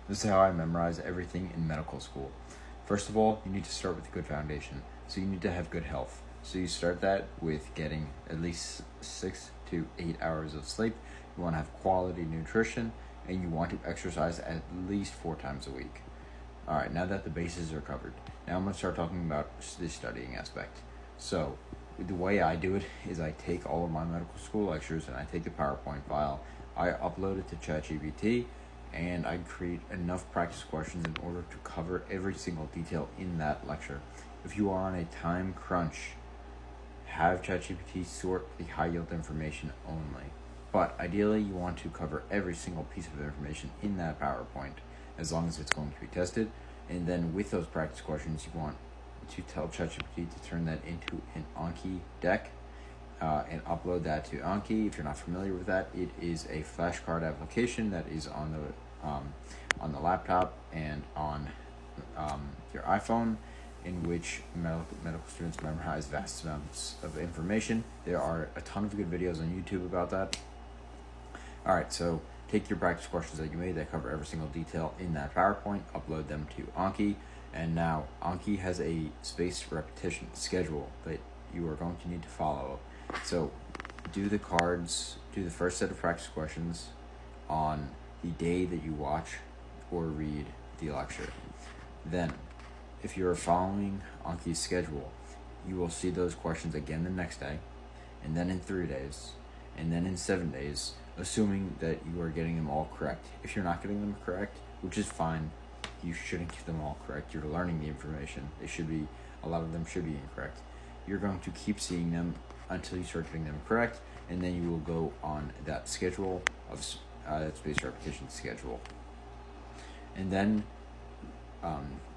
This is how I memorize everything in medical school. First of all, you need to start with a good foundation. So you need to have good health. So you start that with getting at least 6 to 8 hours of sleep. You want to have quality nutrition, and you want to exercise at least 4 times a week. Alright, now that the bases are covered, now I'm going to start talking about the studying aspect. So, the way I do it is I take all of my medical school lectures and I take the PowerPoint file, I upload it to ChatGPT, and I create enough practice questions in order to cover every single detail in that lecture. If you are on a time crunch, have ChatGPT sort the high-yield information only. But ideally, you want to cover every single piece of information in that PowerPoint, as long as it's going to be tested. And then with those practice questions, you want to tell ChatGPT to turn that into an Anki deck and upload that to Anki. If you're not familiar with that, it is a flashcard application that is on the laptop and on your iPhone, in which medical students memorize vast amounts of information. There are a ton of good videos on YouTube about that. Alright, so take your practice questions that you made that cover every single detail in that PowerPoint, upload them to Anki, and now Anki has a spaced repetition schedule that you are going to need to follow. So do the first set of practice questions on the day that you watch or read the lecture. Then, if you are following Anki's schedule, you will see those questions again the next day, and then in 3 days, and then in 7 days, assuming that you are getting them all correct. If you're not getting them correct, which is fine, you shouldn't get them all correct. You're learning the information. A lot of them should be incorrect. You're going to keep seeing them until you start getting them correct, and then you will go on that schedule of that spaced repetition schedule. And then,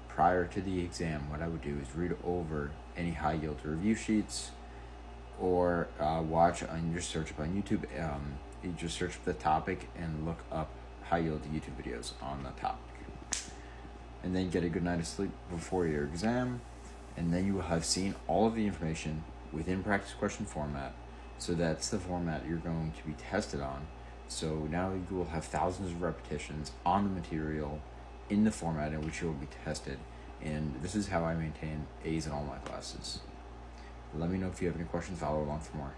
prior to the exam, what I would do is read over any high yield review sheets, or watch on your search up on YouTube. You just search the topic and look up high yield YouTube videos on the topic. And then get a good night of sleep before your exam, and then you will have seen all of the information within practice question format. So that's the format you're going to be tested on. So now you will have thousands of repetitions on the material in the format in which you will be tested. And this is how I maintain A's in all my classes. Let me know if you have any questions. Follow along for more.